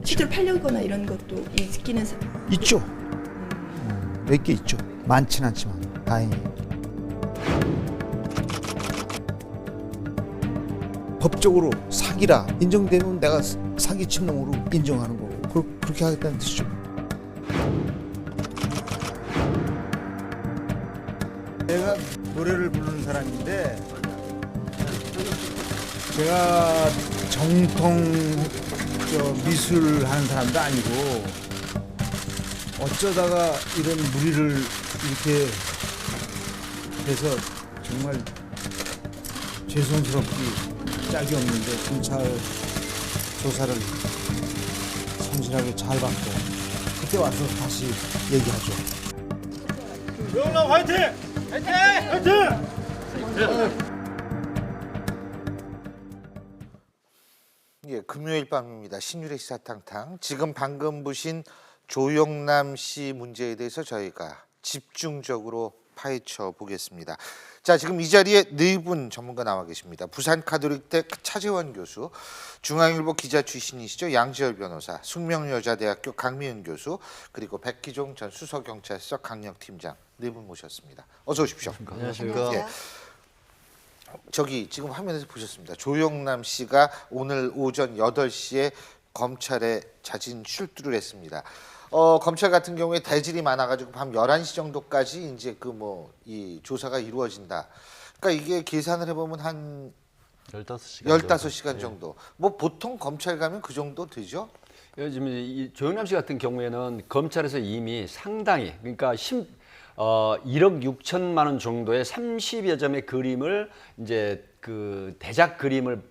실제로 팔려거나 이런 것도 있기는 있죠. 몇 개 있죠. 많지는 않지만 다행히. 법적으로 사기라 인정되면 내가 사기친 놈으로 인정하는 거고 그렇게 하겠다는 뜻이죠. 내가 노래를 부르는 사람인데 제가 정통 미술 하는 사람도 아니고 어쩌다가 이런 무리를 이렇게 해서 정말 죄송스럽기 짝이 없는데 검찰 조사를 성실하게 잘 받고 그때 와서 다시 얘기하죠. 조영남 화이팅! 화이팅! 화이팅! 예, 금요일 밤입니다. 신유의 시사탕탕. 지금 방금 보신 조영남 씨 문제에 대해서 저희가 집중적으로 파헤쳐 보겠습니다. 자, 지금 이 자리에 네 분 전문가 나와 계십니다. 부산가톨릭대 차재원 교수, 중앙일보 기자 출신이시죠. 양지열 변호사, 숙명여자대학교 강미은 교수, 그리고 백기종 전 수서경찰서 강력팀장 네 분 모셨습니다. 어서 오십시오. 안녕하십니까. 예. 저기 지금 화면에서 보셨습니다. 조영남 씨가 오늘 오전 8시에 검찰에 자진 출두를 했습니다. 검찰 같은 경우에 대질이 많아가지고 밤 11시 정도까지 이제 이 조사가 이루어진다. 그러니까 이게 계산을 해보면 한 15시간 정도. 뭐 보통 검찰 가면 그 정도 되죠? 요즘 이 조영남 씨 같은 경우에는 검찰에서 이미 상당히 그러니까 1억 6천만 원 정도의 30여 점의 그림을 이제 그 대작 그림을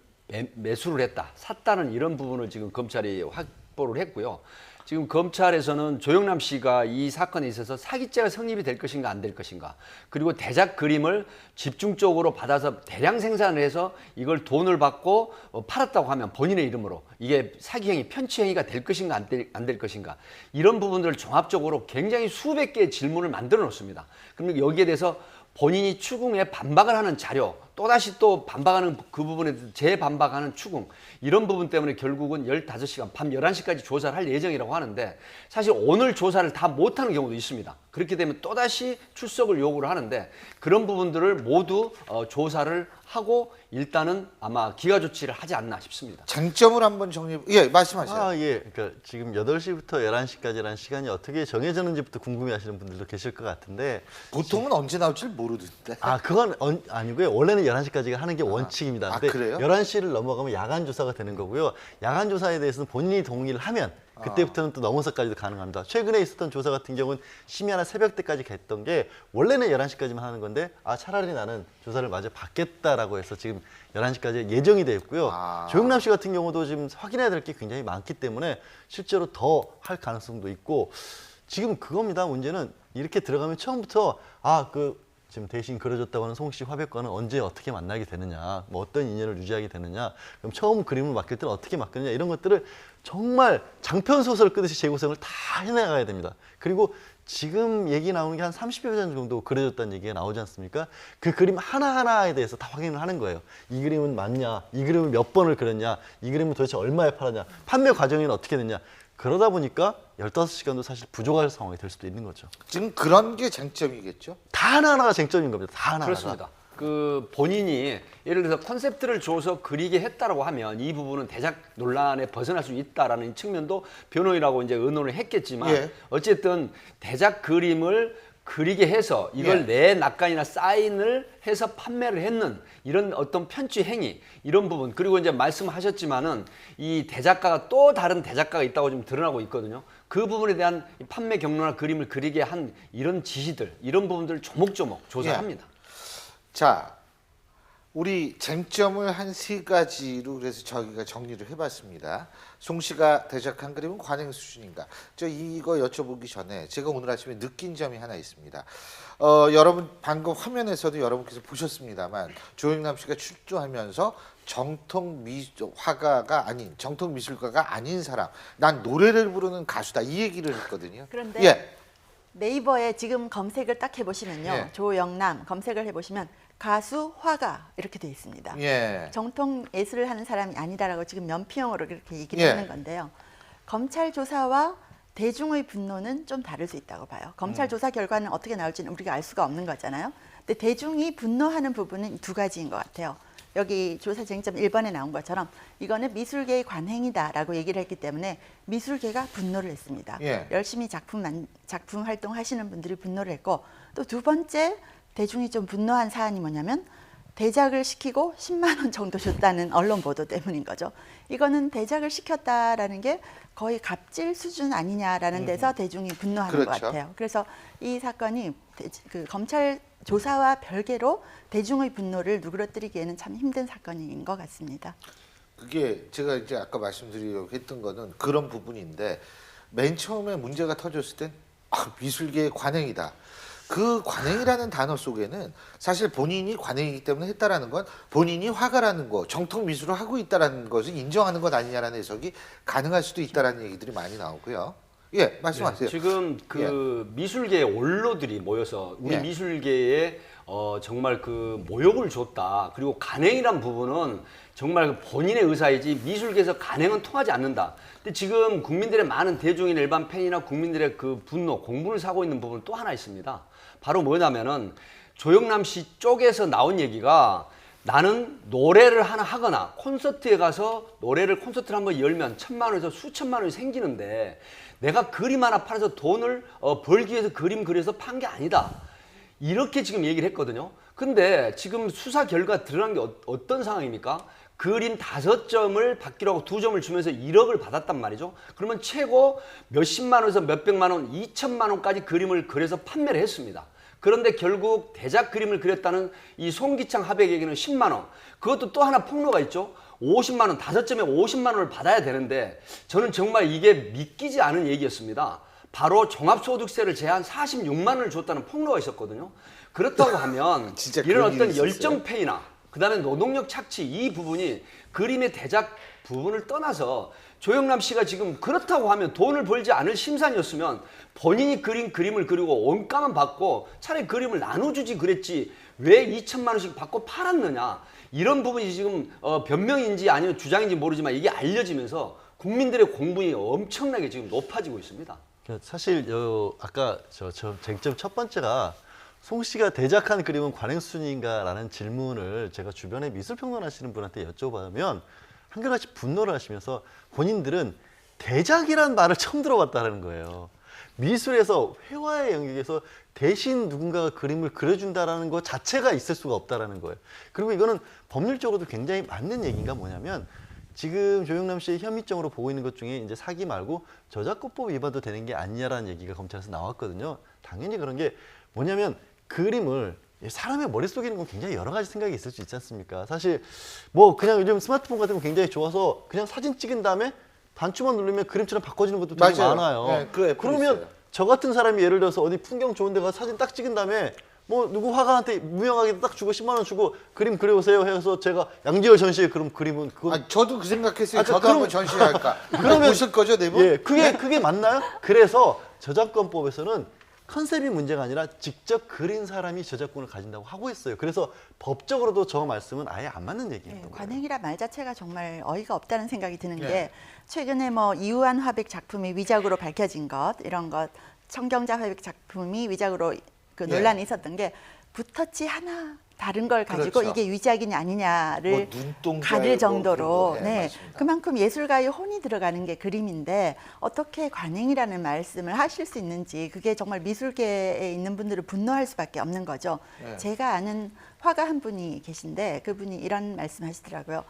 매수를 했다, 샀다는 이런 부분을 지금 검찰이 확보를 했고요. 지금 검찰에서는 조영남 씨가 이 사건에 있어서 사기죄가 성립이 될 것인가 안 될 것인가, 그리고 대작 그림을 집중적으로 받아서 대량 생산을 해서 이걸 돈을 받고 팔았다고 하면 본인의 이름으로 이게 사기행위, 편취행위가 될 것인가 안 될 것인가, 이런 부분들을 종합적으로 굉장히 수백 개의 질문을 만들어 놓습니다. 그러면 여기에 대해서 본인이 추궁에 반박을 하는 자료, 또다시 또 반박하는 그 부분에 대해서 재반박하는 추궁, 이런 부분 때문에 결국은 15시간, 밤 11시까지 조사를 할 예정이라고 하는데, 사실 오늘 조사를 다 못하는 경우도 있습니다. 그렇게 되면 또다시 출석을 요구를 하는데, 그런 부분들을 모두 조사를 하고 일단은 아마 기가 조치를 하지 않나 싶습니다. 장점을 한번 정리. 예, 말씀하세요. 예. 그러니까 지금 8시부터 11시까지라는 시간이 어떻게 정해졌는지부터 궁금해하시는 분들도 계실 것 같은데, 보통은 언제 나올지 모르던데. 그건 아니고요. 원래는 11시까지 하는 게 원칙입니다. 근데 그래요? 11시를 넘어가면 야간 조사가 되는 거고요. 야간 조사에 대해서는 본인이 동의를 하면 그때부터는 또 넘어서까지도 가능합니다. 최근에 있었던 조사 같은 경우는 심야나 새벽 때까지 했던 게 원래는 11시까지만 하는 건데, 차라리 나는 조사를 마저 받겠다라고 해서 지금 11시까지 예정이 되어 있고요. 조영남 씨 같은 경우도 지금 확인해야 될 게 굉장히 많기 때문에 실제로 더 할 가능성도 있고, 지금 그겁니다. 문제는 이렇게 들어가면 처음부터 지금 대신 그려줬다고 하는 송 씨 화백과는 언제 어떻게 만나게 되느냐, 뭐 어떤 인연을 유지하게 되느냐, 그럼 처음 그림을 맡길 때는 어떻게 맡겼느냐, 이런 것들을 정말 장편 소설 끄듯이 재구성을 다 해나가야 됩니다. 그리고 지금 얘기 나오는 게 한 30여 장 정도 그려졌다는 얘기가 나오지 않습니까? 그 그림 하나하나에 대해서 다 확인을 하는 거예요. 이 그림은 맞냐, 이 그림을 몇 번을 그렸냐, 이 그림은 도대체 얼마에 팔았냐, 판매 과정에는 어떻게 됐냐. 그러다 보니까 15시간도 사실 부족할 상황이 될 수도 있는 거죠. 지금 그런 게 쟁점이겠죠? 다 하나하나가 쟁점인 겁니다. 다 하나하나가. 그렇습니다. 그 본인이 예를 들어서 컨셉트를 줘서 그리게 했다라고 하면 이 부분은 대작 논란에 벗어날 수 있다라는 측면도 변호인하고 이제 의논을 했겠지만, 예. 어쨌든 대작 그림을 그리게 해서 이걸 내 낙관이나 사인을 해서 판매를 했는 이런 어떤 편취 행위, 이런 부분, 그리고 이제 말씀하셨지만은 이 대작가가 또 다른 대작가가 있다고 지금 드러나고 있거든요. 그 부분에 대한 판매 경로나 그림을 그리게 한 이런 지시들, 이런 부분들을 조목조목 조사합니다. 자, 우리 쟁점을 한 3가지로 그래서 저희가 정리를 해봤습니다. 송 씨가 대작한 그림은 관행 수준인가? 저 이거 여쭤보기 전에 제가 오늘 아침에 느낀 점이 하나 있습니다. 여러분 방금 화면에서도 여러분께서 보셨습니다만, 조영남 씨가 출두하면서 정통 미술가가 아닌 사람, 난 노래를 부르는 가수다, 이 얘기를 했거든요. 그런데 네이버에 지금 검색을 딱 해보시면요, 조영남 검색을 해보시면 가수, 화가 이렇게 돼 있습니다. 정통 예술을 하는 사람이 아니다라고 지금 면피용어로 그렇게 얘기를 하는 건데요. 검찰 조사와 대중의 분노는 좀 다를 수 있다고 봐요. 검찰 조사 결과는 어떻게 나올지는 우리가 알 수가 없는 거잖아요. 근데 대중이 분노하는 부분은 두 가지인 것 같아요. 여기 조사 쟁점 1번에 나온 것처럼 이거는 미술계의 관행이다라고 얘기를 했기 때문에 미술계가 분노를 했습니다. 예. 열심히 작품 활동하시는 분들이 분노를 했고, 또 두 번째 대중이 좀 분노한 사안이 뭐냐면 대작을 시키고 10만 원 정도 줬다는 언론 보도 때문인 거죠. 이거는 대작을 시켰다라는 게 거의 갑질 수준 아니냐라는 데서 대중이 분노하는 것 그렇죠. 같아요. 그래서 이 사건이 그 검찰 조사와 별개로 대중의 분노를 누그러뜨리기에는 참 힘든 사건인 것 같습니다. 그게 제가 이제 아까 말씀드리려고 했던 거는 그런 부분인데 맨 처음에 문제가 터졌을 땐 미술계의 관행이다. 그 관행이라는 단어 속에는 사실 본인이 관행이기 때문에 했다라는 건 본인이 화가라는 거, 정통 미술을 하고 있다라는 것을 인정하는 것 아니냐라는 해석이 가능할 수도 있다라는 얘기들이 많이 나오고요. 예, 말씀하세요. 지금 그 미술계의 원로들이 모여서 우리 예. 미술계에 정말 그 모욕을 줬다. 그리고 간행이란 부분은 정말 본인의 의사이지 미술계에서 간행은 통하지 않는다. 근데 지금 국민들의 많은 대중인 일반 팬이나 국민들의 그 분노, 공분을 사고 있는 부분은 또 하나 있습니다. 바로 뭐냐면은 조영남 씨 쪽에서 나온 얘기가 나는 노래를 하나 하거나 콘서트에 가서 콘서트를 한번 열면 1,000만 원에서 수천만 원이 생기는데 내가 그림 하나 팔아서 돈을 벌기 위해서 그림 그려서 판 게 아니다. 이렇게 지금 얘기를 했거든요. 근데 지금 수사 결과 드러난 게 어떤 상황입니까? 그림 5점을 받기로 하고 2점을 주면서 1억을 받았단 말이죠. 그러면 최고 몇십만 원에서 몇백만 원, 2천만 원까지 그림을 그려서 판매를 했습니다. 그런데 결국 대작 그림을 그렸다는 이 송기창 하백에게는 10만 원. 그것도 또 하나 폭로가 있죠. 50만 원, 5점에 50만 원을 받아야 되는데 저는 정말 이게 믿기지 않은 얘기였습니다. 바로 종합소득세를 제한 46만 원을 줬다는 폭로가 있었거든요. 그렇다고 하면 진짜 이런 그런 어떤 일이 있었어요? 열정페이나 그다음에 노동력 착취 이 부분이 그림의 대작 부분을 떠나서 조영남 씨가 지금 그렇다고 하면 돈을 벌지 않을 심산이었으면 본인이 그린 그림을 그리고 원가만 받고 차라리 그림을 나눠주지 그랬지 왜 2천만 원씩 받고 팔았느냐. 이런 부분이 지금 변명인지 아니면 주장인지 모르지만 이게 알려지면서 국민들의 공분이 엄청나게 지금 높아지고 있습니다. 사실 아까 저 쟁점 첫 번째가 송 씨가 대작한 그림은 관행 수준인가라는 질문을 제가 주변에 미술평론 하시는 분한테 여쭤보면 한결같이 분노를 하시면서 본인들은 대작이란 말을 처음 들어봤다는 거예요. 미술에서 회화의 영역에서 대신 누군가가 그림을 그려준다라는 것 자체가 있을 수가 없다라는 거예요. 그리고 이거는 법률적으로도 굉장히 맞는 얘기가 뭐냐면 지금 조영남 씨의 혐의점으로 보고 있는 것 중에 이제 사기 말고 저작권법 위반도 되는 게 아니냐라는 얘기가 검찰에서 나왔거든요. 당연히 그런 게 뭐냐면 그림을 사람의 머릿속에 있는 건 굉장히 여러 가지 생각이 있을 수 있지 않습니까? 사실 뭐 그냥 요즘 스마트폰 같은 거 굉장히 좋아서 그냥 사진 찍은 다음에 단추만 누르면 그림처럼 바꿔지는 것도 되게 맞아요. 많아요. 네, 그 앱도 그러면 있어요. 저 같은 사람이 예를 들어서 어디 풍경 좋은 데 가서 사진 딱 찍은 다음에 뭐 누구 화가한테 무명하게 딱 주고 10만 원 주고 그림 그려오세요 해서 제가 양지열 전시회 그럼 그림은 그건 저도 그 생각했어요. 아, 저도 그럼- 한번 전시할까. 그러면- 보실 거죠, 내부? 예, 그게 맞나요? 그래서 저작권법에서는 컨셉이 문제가 아니라 직접 그린 사람이 저작권을 가진다고 하고 있어요. 그래서 법적으로도 저 말씀은 아예 안 맞는 얘기예요. 관행이라 말 자체가 정말 어이가 없다는 생각이 드는 예. 게 최근에 뭐 이우한 화백 작품이 위작으로 밝혀진 것 이런 것 청경자 화백 작품이 위작으로 그 예. 논란이 있었던 게 붓터치 하나 다른 걸 가지고 그렇죠. 이게 위작이냐 아니냐를 뭐 눈동자 가릴 정도로 네, 네, 맞습니다. 그만큼 예술가의 혼이 들어가는 게 그림인데 어떻게 관행이라는 말씀을 하실 수 있는지 그게 정말 미술계에 있는 분들을 분노할 수밖에 없는 거죠. 네. 제가 아는 화가 한 분이 계신데 그분이 이런 말씀하시더라고요.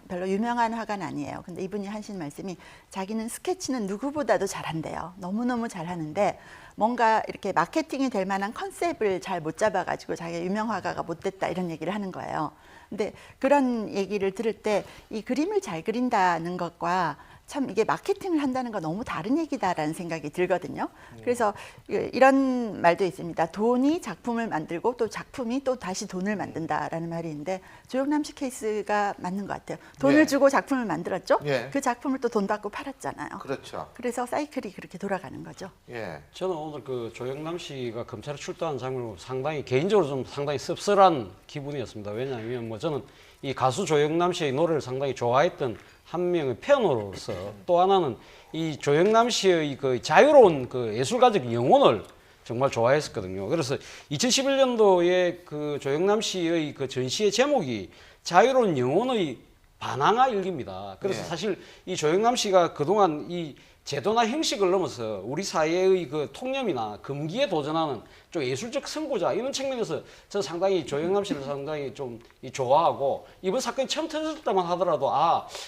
별로 유명한 화가는 아니에요. 근데 이분이 하신 말씀이 자기는 스케치는 누구보다도 잘한대요. 너무너무 잘하는데 뭔가 이렇게 마케팅이 될 만한 컨셉을 잘 못 잡아가지고 자기가 유명 화가가 못 됐다 이런 얘기를 하는 거예요. 근데 그런 얘기를 들을 때 이 그림을 잘 그린다는 것과 참 이게 마케팅을 한다는 건 너무 다른 얘기다라는 생각이 들거든요. 그래서 이런 말도 있습니다. 돈이 작품을 만들고 또 작품이 또 다시 돈을 만든다라는 말이 있는데 조영남 씨 케이스가 맞는 것 같아요. 돈을 예. 주고 작품을 만들었죠. 예. 그 작품을 또 돈 받고 팔았잖아요. 그렇죠. 그래서 사이클이 그렇게 돌아가는 거죠. 예. 저는 오늘 그 조영남 씨가 검찰에 출두한 장면을 상당히 개인적으로 좀 상당히 씁쓸한 기분이었습니다. 왜냐하면 뭐 저는 이 가수 조영남 씨의 노래를 상당히 좋아했던 한 명의 팬으로서 또 하나는 이 조영남 씨의 그 자유로운 그 예술가적 영혼을 정말 좋아했었거든요. 그래서 2011년도에 그 조영남 씨의 그 전시의 제목이 자유로운 영혼의 반항아 일기입니다. 그래서 사실 이 조영남 씨가 그동안 이 제도나 형식을 넘어서 우리 사회의 그 통념이나 금기에 도전하는 좀 예술적 선구자 이런 측면에서 저는 상당히 조영남 씨를 상당히 좀 좋아하고 이번 사건이 처음 터졌을 때만 하더라도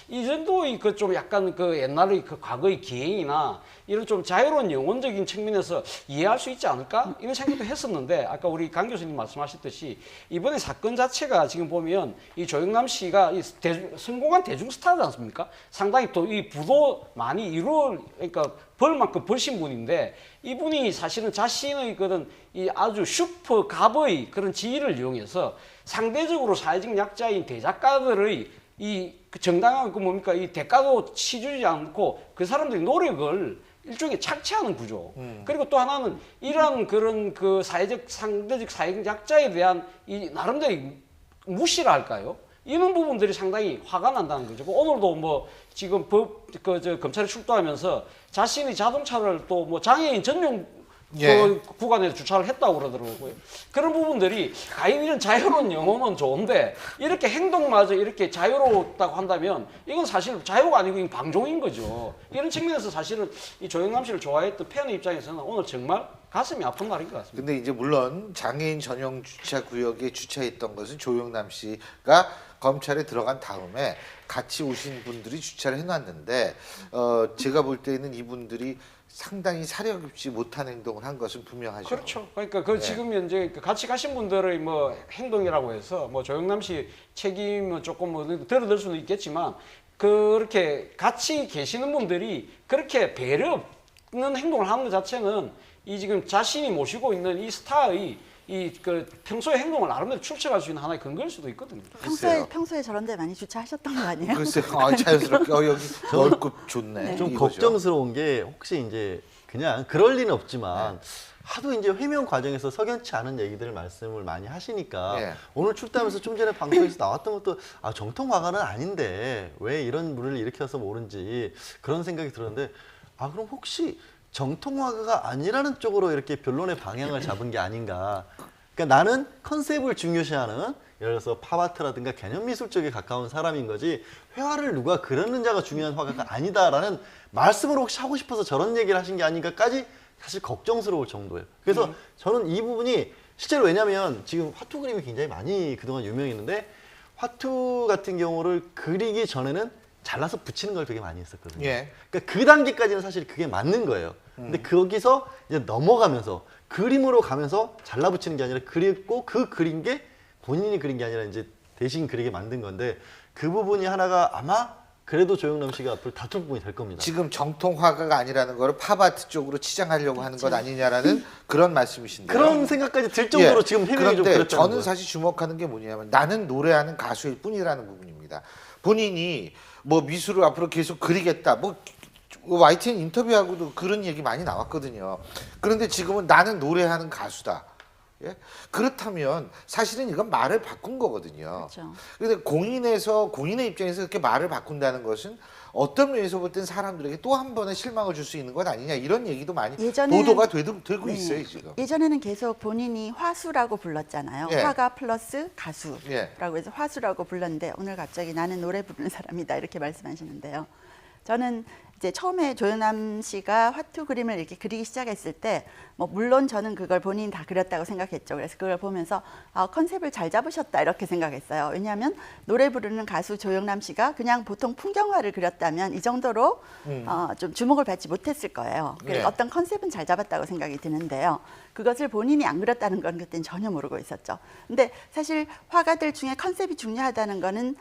이 정도의 그 좀 약간 그 옛날의 그 과거의 기행이나 이런 좀 자유로운 영혼적인 측면에서 이해할 수 있지 않을까 이런 생각도 했었는데 아까 우리 강 교수님 말씀하셨듯이 이번에 사건 자체가 지금 보면 이 조영남 씨가 성공한 대중 스타지 않습니까? 상당히 또 이 부도 많이 그러니까 벌만큼 벌신 분인데 이분이 사실은 자신의 그런 이 아주 슈퍼 갑의 그런 지위를 이용해서 상대적으로 사회적 약자인 대작가들의 그 정당한 그 뭡니까 이 대가도 치주지 않고 그 사람들이 노력을 일종의 착취하는 구조. 그리고 또 하나는 이러한 그런 그 상대적 사회적 약자에 대한 이 나름대로 무시라 할까요? 이런 부분들이 상당히 화가 난다는 거죠. 오늘도 뭐 지금 검찰에 출두하면서 자신의 자동차를 또 뭐 장애인 전용 그 구간에서 주차를 했다고 그러더라고요. 그런 부분들이 과연 이런 자유로운 영혼은 좋은데 이렇게 행동마저 이렇게 자유롭다고 한다면 이건 사실 자유가 아니고 방종인 거죠. 이런 측면에서 사실은 이 조영남 씨를 좋아했던 팬의 입장에서는 오늘 정말 가슴이 아픈 날인 것 같습니다. 근데 이제 물론 장애인 전용 주차 구역에 주차했던 것은 조영남 씨가 검찰에 들어간 다음에 같이 오신 분들이 주차를 해놨는데 제가 볼 때는 이분들이 상당히 사려 깊지 못한 행동을 한 것은 분명하죠. 그렇죠. 그러니까 그 지금 현재 같이 가신 분들의 뭐 행동이라고 해서 뭐 조영남 씨 책임은 조금 뭐 덜어들 수는 있겠지만 그렇게 같이 계시는 분들이 그렇게 배려 없는 행동을 하는 것 자체는 이 지금 자신이 모시고 있는 이 스타의 그 평소의 행동을 나름대로 출처할 수 있는 하나의 근거일 수도 있거든요. 평소에 저런 데 많이 주차하셨던 거 아니에요? 글쎄요. 자연스럽게 여기 넓고 좋네. 좀 이거죠. 걱정스러운 게 혹시 이제 그냥 그럴 리는 없지만 하도 이제 회명 과정에서 석연치 않은 얘기들을 말씀을 많이 하시니까 오늘 출두하면서 좀 전에 방송에서 나왔던 것도 정통 화가는 아닌데 왜 이런 물을 일으켜서 모른지 그런 생각이 들었는데 그럼 혹시 정통 화가가 아니라는 쪽으로 이렇게 변론의 방향을 잡은 게 아닌가. 그러니까 나는 컨셉을 중요시하는 예를 들어서 팝아트라든가 개념 미술 쪽에 가까운 사람인 거지 회화를 누가 그렸는 자가 중요한 화가가 아니다라는 말씀을 혹시 하고 싶어서 저런 얘기를 하신 게 아닌가까지 사실 걱정스러울 정도예요. 그래서 저는 이 부분이 실제로 왜냐하면 지금 화투 그림이 굉장히 많이 그동안 유명했는데 화투 같은 경우를 그리기 전에는 잘라서 붙이는 걸 되게 많이 했었거든요. 그러니까 그 단계까지는 사실 그게 맞는 거예요. 근데 거기서 이제 넘어가면서 그림으로 가면서 잘라 붙이는 게 아니라 그리고 그 그린 게 본인이 그린 게 아니라 이제 대신 그리게 만든 건데 그 부분이 하나가 아마 그래도 조영남 씨가 앞으로 다툴 부분이 될 겁니다. 지금 정통 화가가 아니라는 거를 팝아트 쪽으로 치장하려고 하는 것 아니냐라는 그런 말씀이신데요. 그런 생각까지 들 정도로 지금 해명이 좀 그런데 그렇다는 저는 거예요. 사실 주목하는 게 뭐냐면 나는 노래하는 가수일 뿐이라는 부분입니다. 본인이 뭐 미술을 앞으로 계속 그리겠다. 뭐 YTN 인터뷰하고도 그런 얘기 많이 나왔거든요. 그런데 지금은 나는 노래하는 가수다. 그렇다면 사실은 이건 말을 바꾼 거거든요. 그렇죠. 그런데 공인의 입장에서 그렇게 말을 바꾼다는 것은 어떤 면에서 볼 땐 사람들에게 또 한 번의 실망을 줄 수 있는 것 아니냐 이런 얘기도 많이 보도가 되고 있어요 지금. 예전에는 계속 본인이 화수라고 불렀잖아요. 화가 플러스 가수라고 해서 화수라고 불렀는데 오늘 갑자기 나는 노래 부르는 사람이다 이렇게 말씀하시는데요. 저는 이제 처음에 조영남 씨가 화투 그림을 이렇게 그리기 시작했을 때 뭐 물론 저는 그걸 본인이 다 그렸다고 생각했죠. 그래서 그걸 보면서 컨셉을 잘 잡으셨다 이렇게 생각했어요. 왜냐하면 노래 부르는 가수 조영남 씨가 그냥 보통 풍경화를 그렸다면 이 정도로 좀 주목을 받지 못했을 거예요. 그래서 어떤 컨셉은 잘 잡았다고 생각이 드는데요. 그것을 본인이 안 그렸다는 건 그때는 전혀 모르고 있었죠. 근데 사실 화가들 중에 컨셉이 중요하다는 거는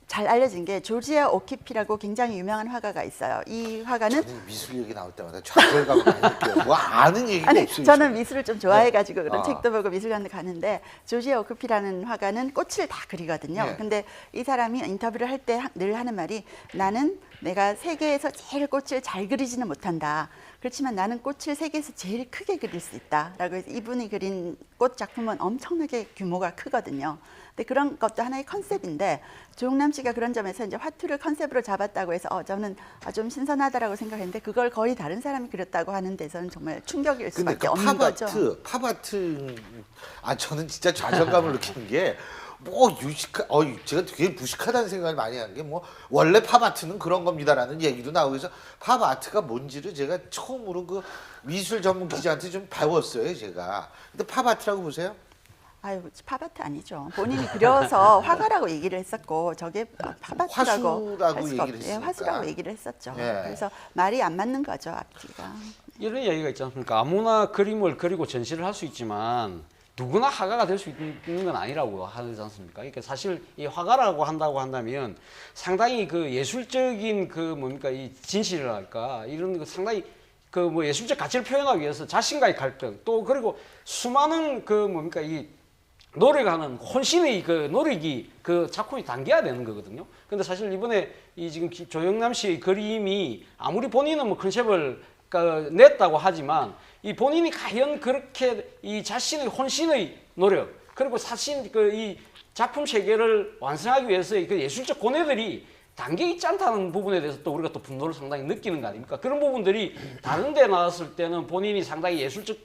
잘 알려진 게 조지아 오키피라고 굉장히 유명한 화가가 있어요. 이 화가는 저는 미술 얘기 나올 때마다 좌절감을 많이 느껴요. 뭐 아는 얘기가 없어요. 저는 미술을 좀 좋아해가지고 그런 책도 보고 미술관도 가는데 조지아 오키피라는 화가는 꽃을 다 그리거든요. 근데 이 사람이 인터뷰를 할 때 늘 하는 말이 나는 내가 세계에서 제일 꽃을 잘 그리지는 못한다. 그렇지만 나는 꽃을 세계에서 제일 크게 그릴 수 있다. 라고 해서 이분이 그린 꽃 작품은 엄청나게 규모가 크거든요. 근데 그런 것도 하나의 컨셉인데 조영남 씨가 그런 점에서 이제 화투를 컨셉으로 잡았다고 해서 저는 좀 신선하다라고 생각했는데 그걸 거의 다른 사람이 그렸다고 하는 데서는 정말 충격일 근데 수밖에 그 없는 거죠. 팝아트 저는 진짜 좌절감을 느끼는 게 뭐 제가 되게 무식하다는 생각을 많이 한 게 뭐 원래 팝아트는 그런 겁니다라는 얘기도 나오고 해서 팝아트가 뭔지를 제가 처음으로 그 미술 전문 기자한테 좀 배웠어요, 제가. 근데 팝아트라고 보세요? 아유, 팝아트 아니죠. 본인이 그려서 화가라고 얘기를 했었고 저게 팝아트라고 화수라고 할 수가 얘기를 없- 했으니까. 화수라고 얘기를 했었죠. 예. 그래서 말이 안 맞는 거죠, 앞뒤가. 이런 이야기가 있지 않습니까? 아무나 그림을 그리고 전시를 할 수 있지만 누구나 화가가 될 수 있는 건 아니라고 하지 않습니까? 그러니까 사실 이 화가라고 한다고 한다면 상당히 그 예술적인 그 뭡니까 이 진실이랄까 이런 거 상당히 그 뭐 예술적 가치를 표현하기 위해서 자신과의 갈등 또 그리고 수많은 그 뭡니까 이 노력하는 혼신의 그 노력이 그 작품이 담겨야 되는 거거든요. 근데 사실 이번에 이 지금 조영남 씨의 그림이 아무리 본인은 뭐 컨셉을 냈다고 하지만 이 본인이 과연 그렇게 이 자신의 혼신의 노력 그리고 사실 그 이 작품 세계를 완성하기 위해서의 그 예술적 고뇌들이 담겨 있지 않다는 부분에 대해서 또 우리가 또 분노를 상당히 느끼는 거 아닙니까? 그런 부분들이 다른 데 나왔을 때는 본인이 상당히 예술적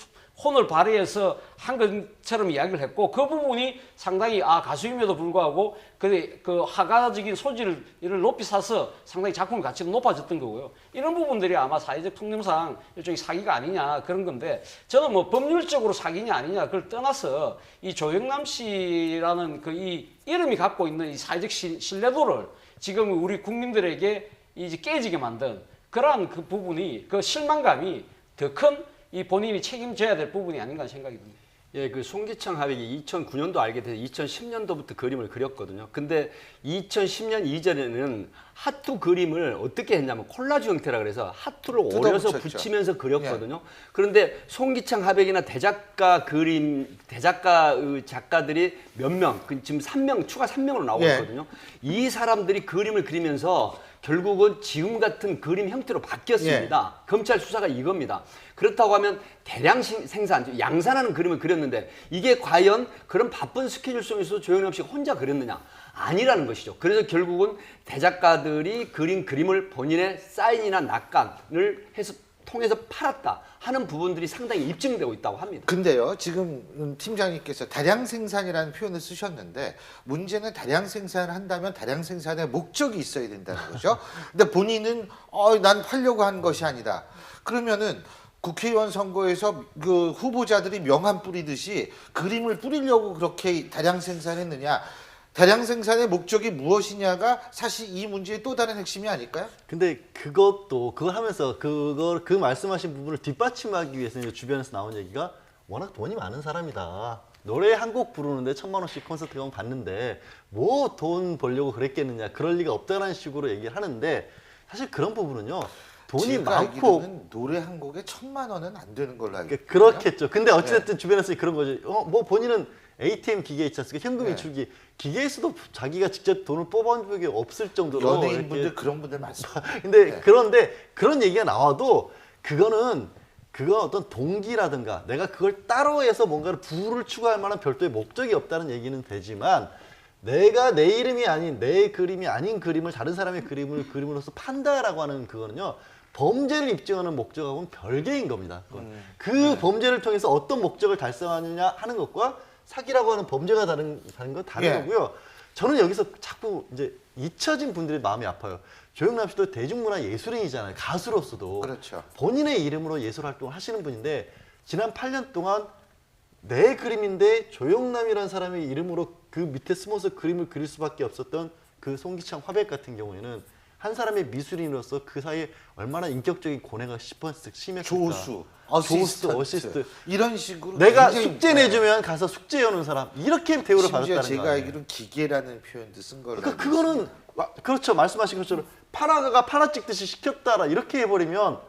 혼을 발휘해서 한 것처럼 이야기를 했고 그 부분이 상당히 가수임에도 불구하고 그 화가적인 소질을 높이 사서 상당히 작품 가치도 높아졌던 거고요. 이런 부분들이 아마 사회적 통념상 일종의 사기가 아니냐 그런 건데 저는 뭐 법률적으로 사기냐 아니냐 그걸 떠나서 이 조영남 씨라는 그 이 이름이 갖고 있는 이 사회적 신뢰도를 지금 우리 국민들에게 이제 깨지게 만든 그러한 그 부분이 그 실망감이 더 큰 이 본인이 책임져야 될 부분이 아닌가 생각이 듭니다. 예, 그 송기창 화백이 2009년도 알게 돼서 2010년도부터 그림을 그렸거든요. 근데 2010년 이전에는 하투 그림을 어떻게 했냐면 콜라주 형태라 그래서 하투를 오려서 뜯어붙였죠. 붙이면서 그렸거든요. 그런데 송기창 화백이나 대작가 작가들이 몇 명, 지금 3명, 추가 3명으로 나오고 예. 있거든요. 이 사람들이 그림을 그리면서 결국은 지금 같은 그림 형태로 바뀌었습니다. 검찰 수사가 이겁니다. 그렇다고 하면 대량 생산, 양산하는 그림을 그렸는데 이게 과연 그런 바쁜 스케줄 속에서 조영남 씨가 혼자 그렸느냐? 아니라는 것이죠. 그래서 결국은 대작가들이 그린 그림을 본인의 사인이나 낙관을 해서 통해서 팔았다 하는 부분들이 상당히 입증되고 있다고 합니다. 근데요, 지금 팀장님께서 다량 생산이라는 표현을 쓰셨는데 문제는 다량 생산을 한다면 다량 생산의 목적이 있어야 된다는 거죠. 근데 본인은 난 팔려고 한 것이 아니다. 그러면은 국회의원 선거에서 그 후보자들이 명함 뿌리듯이 그림을 뿌리려고 그렇게 다량 생산했느냐? 다량 생산의 목적이 무엇이냐가 사실 이 문제의 또 다른 핵심이 아닐까요? 근데 그걸 하면서 그 말씀하신 부분을 뒷받침하기 위해서 이제 주변에서 나온 얘기가 워낙 돈이 많은 사람이다. 노래 한 곡 부르는데 1,000만 원씩 콘서트 가면 받는데 뭐 돈 벌려고 그랬겠느냐. 그럴 리가 없다라는 식으로 얘기를 하는데 사실 그런 부분은요. 돈이 제가 많고 알기로는 노래 한 곡에 1,000만 원은 안 되는 걸로 알고 있거든요. 그렇겠죠. 근데 어찌됐든 주변에서 그런 거지. 뭐 본인은 ATM 기계 있지 않습니까? 현금 네. 인출기 기계에서도 자기가 직접 돈을 뽑아본 적이 없을 정도로 연예인분들 이렇게 그런 분들 많습니다. 근데 네. 그런데 그런 얘기가 나와도 그건 어떤 동기라든가 내가 그걸 따로 해서 뭔가를 부를 추구할 만한 별도의 목적이 없다는 얘기는 되지만 내가 내 이름이 아닌 내 그림이 아닌 그림을 다른 사람의 그림을 그림으로써 판다라고 하는 그거는요. 범죄를 입증하는 목적하고는 별개인 겁니다. 그 범죄를 통해서 어떤 목적을 달성하느냐 하는 것과 사기라고 하는 범죄가 다른 건 다른 예. 거고요. 저는 여기서 자꾸 이제 잊혀진 분들의 마음이 아파요. 조영남 씨도 대중문화 예술인이잖아요. 가수로서도. 그렇죠. 본인의 이름으로 예술 활동을 하시는 분인데 지난 8년 동안 내 그림인데 조영남이라는 사람의 이름으로 그 밑에 숨어서 그림을 그릴 수밖에 없었던 그 송기창 화백 같은 경우에는 한 사람의 미술인으로서 그 사이에 얼마나 인격적인 고뇌가 심했을까. 조수, 어시스트. 이런 식으로 내가 굉장히 숙제 내주면 가서 숙제 여는 사람 이렇게 대우를 심지어 받았다는 제가 거 아니에요. 알기로는 기계라는 표현도 쓴 걸로 그러니까 알고 그거는 있습니다. 그렇죠. 말씀하신 것처럼 파라가 파라 찍듯이 시켰다라 이렇게 해버리면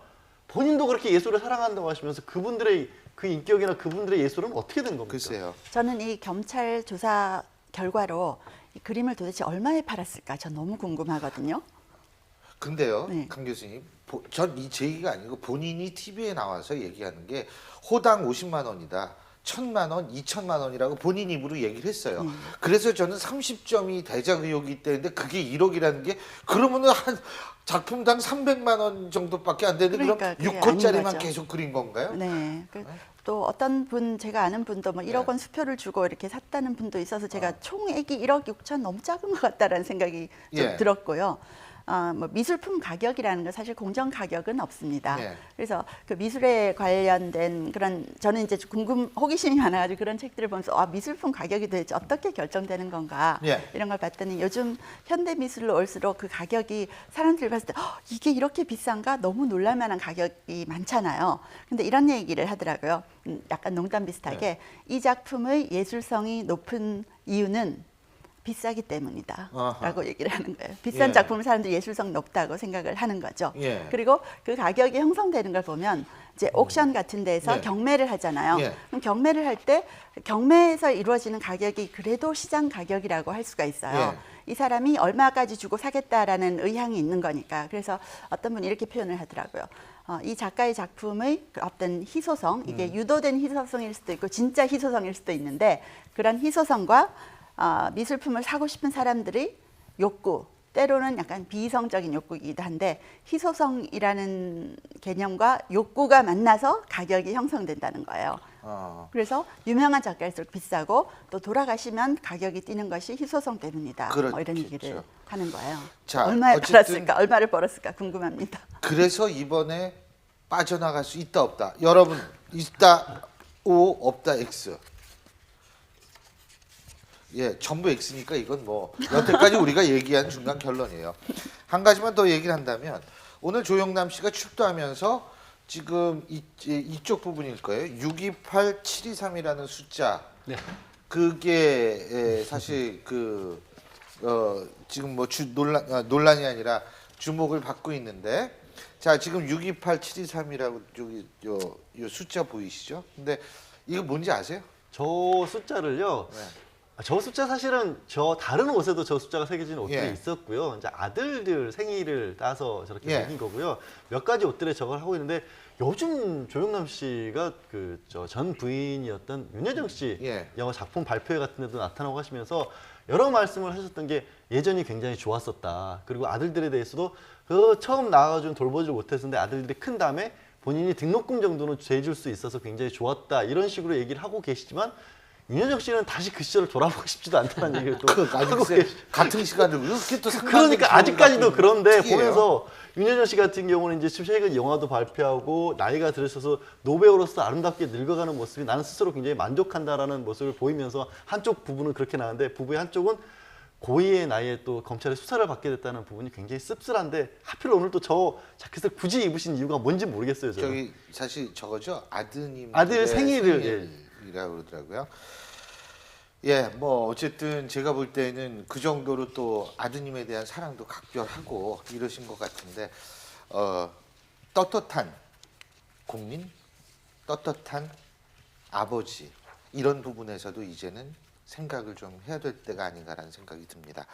본인도 그렇게 예술을 사랑한다고 하시면서 그분들의 그 인격이나 그분들의 예술은 어떻게 된 겁니까? 글쎄요. 저는 이 검찰 조사 결과로 이 그림을 도대체 얼마에 팔았을까 전 너무 궁금하거든요. 근데요, 네. 강 교수님, 전 제 얘기가 아니고 본인이 TV에 나와서 얘기하는 게 호당 50만 원이다. 1,000만 원, 2천만 원이라고 본인 입으로 얘기를 했어요. 그래서 저는 30점이 대작 의혹이 있다는데 그게 1억이라는 게 그러면은 한 작품당 300만 원 정도밖에 안 되는데 그러니까 그럼 그게 아닌 6호짜리만 거죠. 계속 그린 건가요? 네. 또 어떤 분 제가 아는 분도 뭐 1억 원 수표를 주고 이렇게 샀다는 분도 있어서 제가 총액이 1억 6천 너무 작은 것 같다라는 생각이 좀 예. 들었고요. 뭐 미술품 가격이라는 건 사실 공정 가격은 없습니다. 예. 그래서 그 미술에 관련된 그런 저는 이제 호기심이 많아가지고 그런 책들을 보면서 미술품 가격이 도대체 어떻게 결정되는 건가 예. 이런 걸 봤더니 요즘 현대 미술로 올수록 그 가격이 사람들이 봤을 때 이게 이렇게 비싼가 너무 놀랄만한 가격이 많잖아요. 근데 이런 얘기를 하더라고요. 약간 농담 비슷하게 이 작품의 예술성이 높은 이유는 비싸기 때문이다 아하. 라고 얘기를 하는 거예요. 비싼 예. 작품을 사람들이 예술성 높다고 생각을 하는 거죠. 예. 그리고 그 가격이 형성되는 걸 보면 이제 옥션 같은 데서 예. 경매를 하잖아요. 예. 그럼 경매를 할 때 경매에서 이루어지는 가격이 그래도 시장 가격이라고 할 수가 있어요. 이 사람이 얼마까지 주고 사겠다라는 의향이 있는 거니까. 그래서 어떤 분이 이렇게 표현을 하더라고요. 이 작가의 작품의 그 어떤 희소성, 이게 유도된 희소성일 수도 있고 진짜 희소성일 수도 있는데 그런 희소성과 미술품을 사고 싶은 사람들이 욕구, 때로는 약간 비이성적인 욕구이기도 한데 희소성이라는 개념과 욕구가 만나서 가격이 형성된다는 거예요. 그래서 유명한 작가일수록 비싸고 또 돌아가시면 가격이 뛰는 것이 희소성 때문이다. 뭐 이런 그렇겠죠. 얘기를 하는 거예요. 자, 얼마에 어쨌든 팔았을까, 얼마를 벌었을까 궁금합니다. 그래서 이번에 빠져나갈 수 있다 없다. 여러분 있다 O 없다 X. 예, 전부 X니까 이건 뭐 여태까지 우리가 얘기한 중간 결론이에요. 한 가지만 더 얘기를 한다면 오늘 조영남 씨가 출두하면서 지금 이쪽 부분일 거예요. 628723이라는 숫자. 네. 그게 사실 지금 뭐 논란이 아니라 주목을 받고 있는데 자 지금 628723이라고 저기 요 숫자 보이시죠? 근데 이거 뭔지 아세요? 저 숫자를요. 네. 저 숫자 사실은 저 다른 옷에도 저 숫자가 새겨진 옷들이 예. 있었고요. 이제 아들들 생일을 따서 저렇게 예. 새긴 거고요. 몇 가지 옷들에 저걸 하고 있는데 요즘 조영남 씨가 그 전 부인이었던 윤여정 씨 예. 영화 작품 발표회 같은 데도 나타나고 하시면서 여러 말씀을 하셨던 게 예전이 굉장히 좋았었다. 그리고 아들들에 대해서도 처음 나와가지고 돌보지를 못했었는데 아들들이 큰 다음에 본인이 등록금 정도는 재줄 수 있어서 굉장히 좋았다. 이런 식으로 얘기를 하고 계시지만 윤여정 씨는 다시 그 시절을 돌아보고 싶지도 않다는 얘기를 또 하고 같은 시간을 그렇게 또 그러니까 아직까지도 그런데 특이해요. 보면서 윤여정 씨 같은 경우는 이제 지금 최근 영화도 발표하고 나이가 들으셔서 노배우로서 아름답게 늙어가는 모습이 나는 스스로 굉장히 만족한다라는 모습을 보이면서 한쪽 부분은 그렇게 나는데 부부의 한쪽은 고이의 나이에 또 검찰의 수사를 받게 됐다는 부분이 굉장히 씁쓸한데 하필 오늘 또 저 자켓을 굳이 입으신 이유가 뭔지 모르겠어요. 저는. 저기 사실 저거죠 아드님 아들 생일을 이라고 그러더라고요. 예, 뭐 어쨌든 제가 볼 때는 그 정도로 또 아드님에 대한 사랑도 각별하고 이러신 것 같은데 떳떳한 국민, 떳떳한 아버지 이런 부분에서도 이제는 생각을 좀 해야 될 때가 아닌가라는 생각이 듭니다.